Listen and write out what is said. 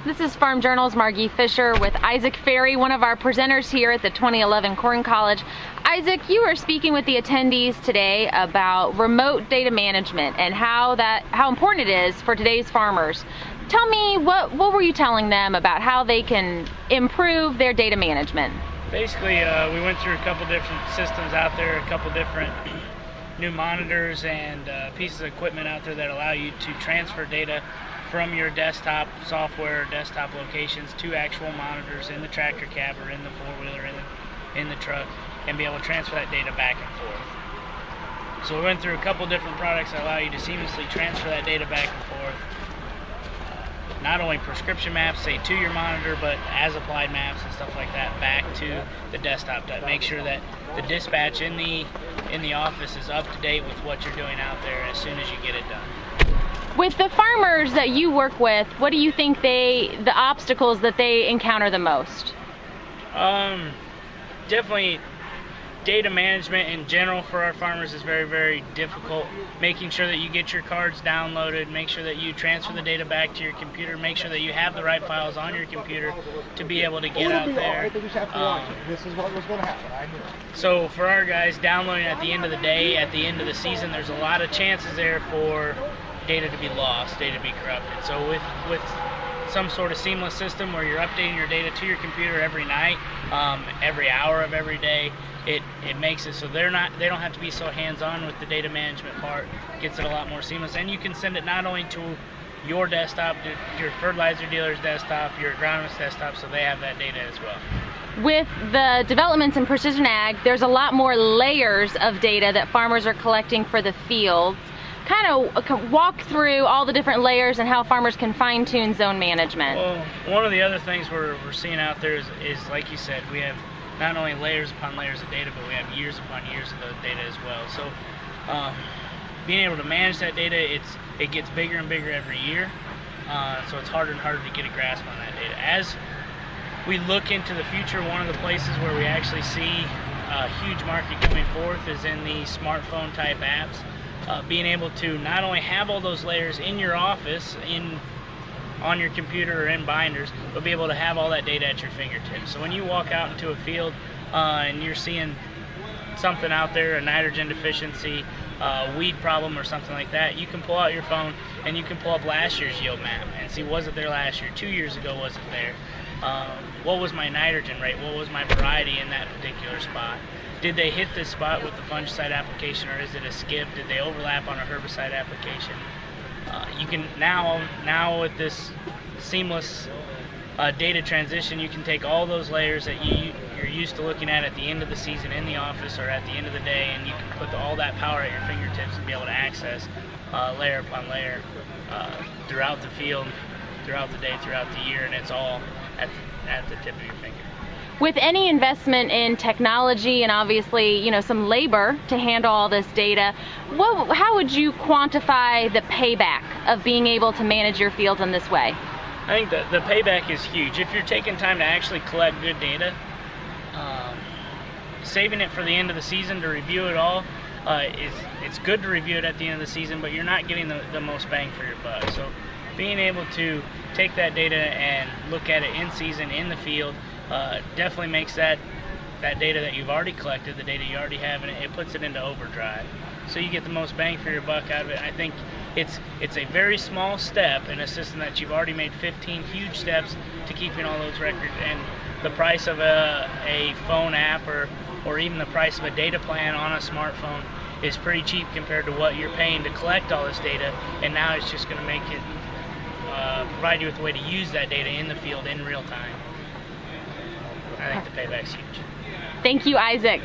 This is Farm Journal's Margie Fisher with Isaac Ferrie, one of our presenters here at the 2011 Corn College. Isaac, you were speaking with the attendees today about remote data management and how important it is for today's farmers. Tell me, what were you telling them about how they can improve their data management? Basically, we went through a couple different systems out there, a couple different new monitors and pieces of equipment out there that allow you to transfer data from your desktop software, desktop locations to actual monitors in the tractor cab or in the four-wheeler, in the truck, and be able to transfer that data back and forth. So we went through a couple different products that allow you to seamlessly transfer that data back and forth. Not only prescription maps, say to your monitor, but as applied maps and stuff like that back to the desktop to make sure that the dispatch in the office is up to date with what you're doing out there as soon as you get it done. With the farmers that you work with, what do you think the obstacles that they encounter the most? Definitely data management in general for our farmers is very, very difficult. Making sure that you get your cards downloaded, make sure that you transfer the data back to your computer, make sure that you have the right files on your computer to be able to get out there. This is what was going to happen. I knew it. So for our guys, downloading at the end of the day, at the end of the season, there's a lot of chances there for data to be lost, data to be corrupted. So with some sort of seamless system where you're updating your data to your computer every night, every hour of every day, it makes it so they don't have to be so hands-on with the data management part. Gets it a lot more seamless, and you can send it not only to your desktop, your fertilizer dealer's desktop, your agronomist's desktop, so they have that data as well. With the developments in precision ag, there's a lot more layers of data that farmers are collecting for the fields. Kind of walk through all the different layers and how farmers can fine-tune zone management. Well, one of the other things we're seeing out there is, like you said, we have not only layers upon layers of data, but we have years upon years of the data as well. So being able to manage that data, it gets bigger and bigger every year. So it's harder and harder to get a grasp on that data. As we look into the future, one of the places where we actually see a huge market coming forth is in the smartphone type apps. Being able to not only have all those layers in your office, on your computer or in binders, but be able to have all that data at your fingertips. So when you walk out into a field and you're seeing something out there, a nitrogen deficiency, weed problem or something like that, you can pull out your phone and you can pull up last year's yield map and see, was it there last year? 2 years ago, was it there? What was my nitrogen rate? What was my variety in that particular spot? Did they hit this spot with the fungicide application, or is it a skip? Did they overlap on a herbicide application? You can now with this seamless data transition, you can take all those layers that you're used to looking at the end of the season in the office or at the end of the day, and you can put all that power at your fingertips and be able to access layer upon layer throughout the field, throughout the day, throughout the year, and it's all at the tip of your finger. With any investment in technology and obviously, some labor to handle all this data, how would you quantify the payback of being able to manage your fields in this way? I think the payback is huge. If you're taking time to actually collect good data, saving it for the end of the season to review it all, it's good to review it at the end of the season, but you're not getting the most bang for your buck. So being able to take that data and look at it in season, in the field, definitely makes that data that you've already collected, the data you already have, and it puts it into overdrive. So you get the most bang for your buck out of it. I think it's a very small step in a system that you've already made 15 huge steps to keeping all those records, and the price of a phone app or even the price of a data plan on a smartphone is pretty cheap compared to what you're paying to collect all this data, and now it's just going to make it provide you with a way to use that data in the field in real time. I think the payback's huge. Thank you, Isaac.